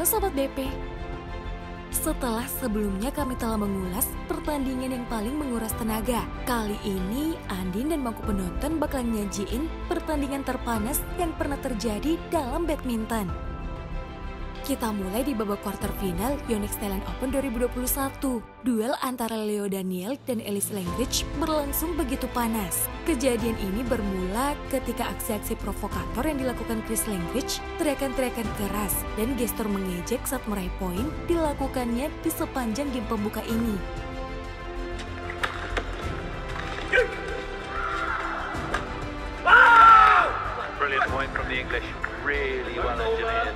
Sobat BP? Setelah sebelumnya kami telah mengulas pertandingan yang paling menguras tenaga, kali ini Andin dan bangku penonton bakal nyajiin pertandingan terpanas yang pernah terjadi dalam badminton. Kita mulai di babak quarter final Yonex Thailand Open 2021. Duel antara Leo Daniel dan Elise Langridge berlangsung begitu panas. Kejadian ini bermula ketika aksi-aksi provokator yang dilakukan Chris Langridge, teriakan-teriakan keras dan gestur mengejek saat meraih poin dilakukannya di sepanjang game pembuka ini. Brilliant point from the English, really well engineered.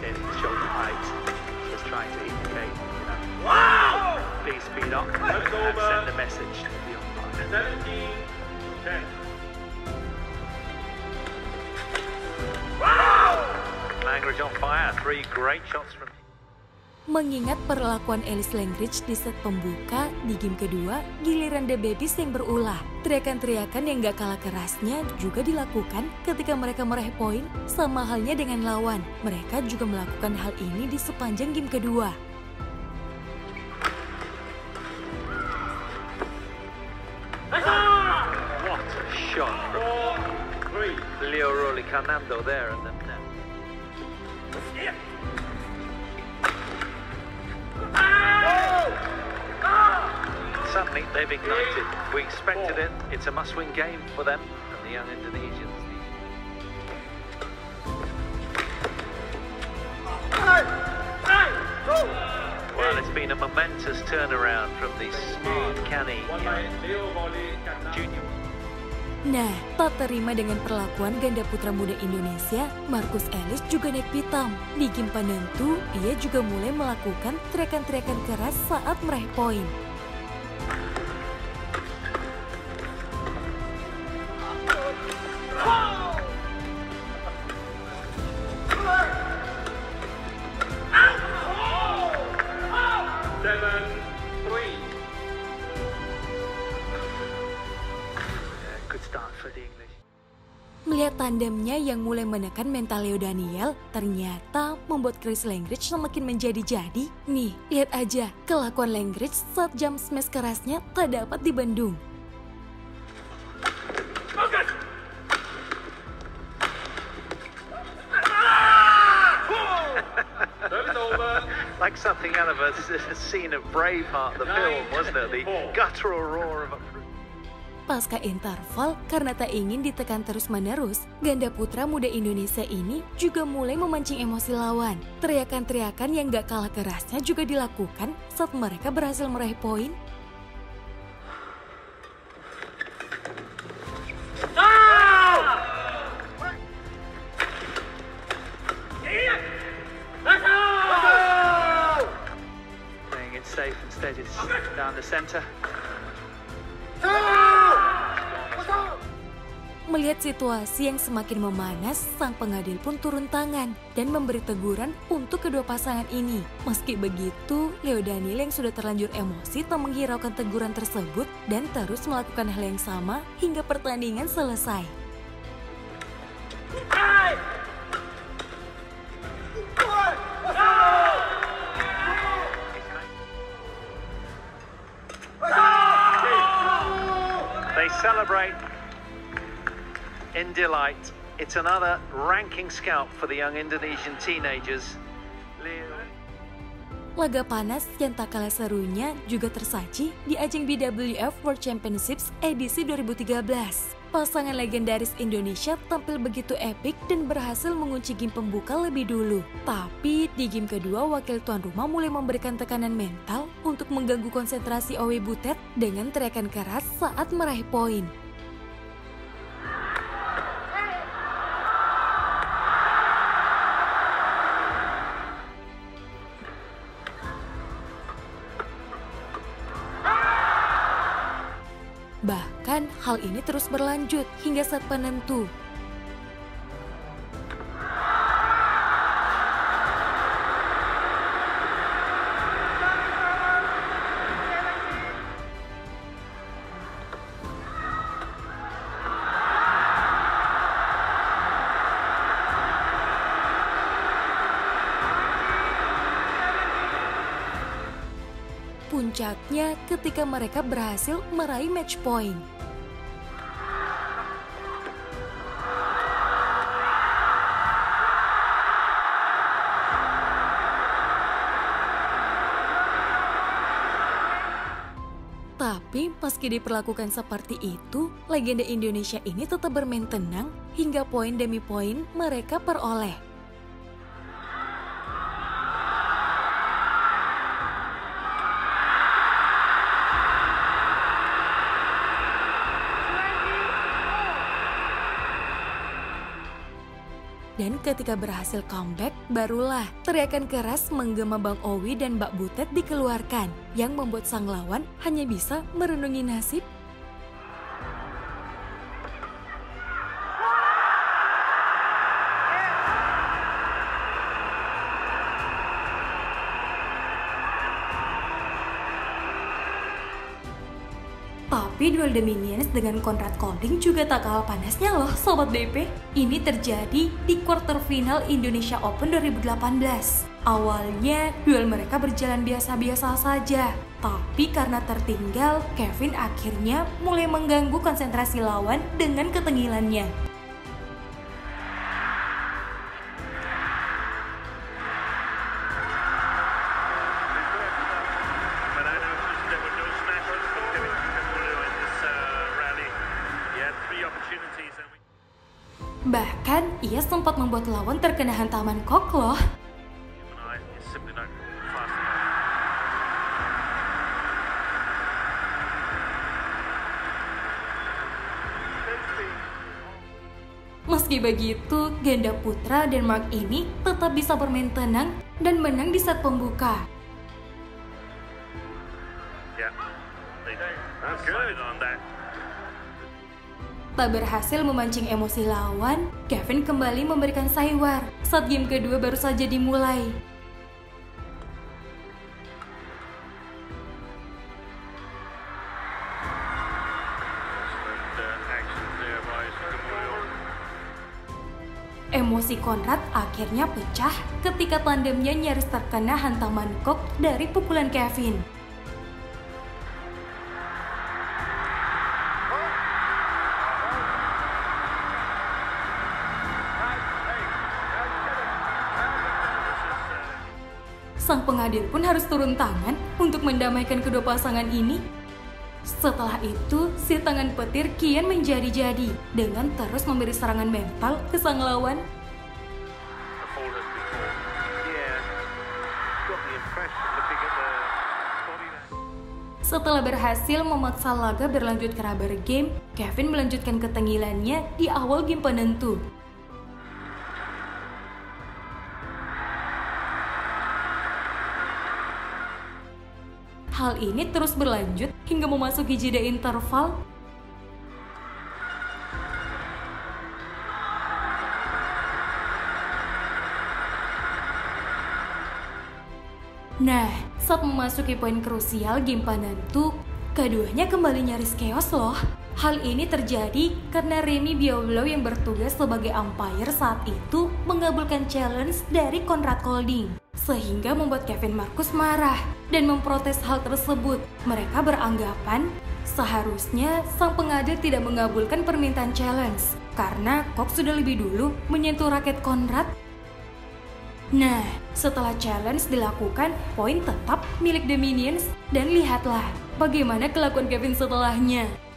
In shoulder height, just trying to indicate, please speed up and send a message to the umpire. 17-10. Langridge on fire, 3 great shots from him. Mengingat perlakuan Elise Langridge di set pembuka, di game kedua, giliran The Babies yang berulah. Teriakan-teriakan yang gak kalah kerasnya juga dilakukan ketika mereka meraih poin, sama halnya dengan lawan. Mereka juga melakukan hal ini di sepanjang game kedua. What a shot from Leo Raducanu there and then. Suddenly they've ignited. We expected it. It's a must-win game for them and the young Indonesians. Well, it's been a momentous turnaround from the smart, canny junior. Nah, tak terima dengan perlakuan ganda putra muda Indonesia, Marcus Ellis juga naik pitam. Di game penentu, ia juga mulai melakukan teriakan-teriakan keras saat meraih poin. Melihat tandemnya yang mulai menekan mental Leo Daniel, ternyata membuat Chris Langridge semakin menjadi-jadi. Nih, lihat aja kelakuan Langridge saat jump smash kerasnya tak dapat dibendung. Like something out of a scene of Braveheart, the film, wasn't it? The guttural roar of a... Pasca interval, karena tak ingin ditekan terus-menerus, ganda putra muda Indonesia ini juga mulai memancing emosi lawan. Teriakan-teriakan yang gak kalah kerasnya juga dilakukan saat mereka berhasil meraih poin. Playing it safe and steady down the center. Melihat situasi yang semakin memanas, sang pengadil pun turun tangan dan memberi teguran untuk kedua pasangan ini. Meski begitu, Leo Daniel yang sudah terlanjur emosi tak menghiraukan teguran tersebut dan terus melakukan hal yang sama hingga pertandingan selesai. They celebrate in delight. It's another ranking scalp for the young Indonesian teenagers. Laga panas yang tak kalah serunya juga tersaji di ajang BWF World Championships edisi 2013. Pasangan legendaris Indonesia tampil begitu epik dan berhasil mengunci game pembuka lebih dulu. Tapi di game kedua, wakil tuan rumah mulai memberikan tekanan mental untuk mengganggu konsentrasi Owi Butet dengan teriakan keras saat meraih poin. Bahkan hal ini terus berlanjut hingga set penentu. puncaknya ketika mereka berhasil meraih match point. Tapi meski diperlakukan seperti itu, legenda Indonesia ini tetap bermain tenang hingga poin demi poin mereka peroleh. Dan ketika berhasil comeback, barulah teriakan keras menggema Bang Owi dan Mbak Butet dikeluarkan, yang membuat sang lawan hanya bisa merenungi nasib. Tapi duel The Minions dengan Conrad Colding juga tak kalah panasnya loh Sobat BP. Ini terjadi di quarter final Indonesia Open 2018. Awalnya duel mereka berjalan biasa-biasa saja. Tapi karena tertinggal, Kevin akhirnya mulai mengganggu konsentrasi lawan dengan ketengilannya. Bahkan ia sempat membuat lawan terkena hantaman kok loh. Meski begitu, ganda putra Denmark ini tetap bisa bermain tenang dan menang di set pembuka. Tak berhasil memancing emosi lawan, Kevin kembali memberikan saywar saat game kedua baru saja dimulai. Emosi Conrad akhirnya pecah ketika tandemnya nyaris terkena hantaman kok dari pukulan Kevin. Sang pengadil pun harus turun tangan untuk mendamaikan kedua pasangan ini. Setelah itu, si tangan petir kian menjadi-jadi dengan terus memberi serangan mental ke sang lawan. Setelah berhasil memaksa laga berlanjut ke rubber game, Kevin melanjutkan ketengilannya di awal game penentu. Hal ini terus berlanjut hingga memasuki jeda interval. Nah, saat memasuki poin krusial game penentu, keduanya kembali nyaris chaos loh. Hal ini terjadi karena Remy Bioblo yang bertugas sebagai umpire saat itu mengabulkan challenge dari Conrad Colding, sehingga membuat Kevin Marcus marah dan memprotes hal tersebut. Mereka beranggapan seharusnya sang pengadil tidak mengabulkan permintaan challenge karena Kok sudah lebih dulu menyentuh raket Conrad. Nah, setelah challenge dilakukan, poin tetap milik The Minions dan lihatlah bagaimana kelakuan Kevin setelahnya.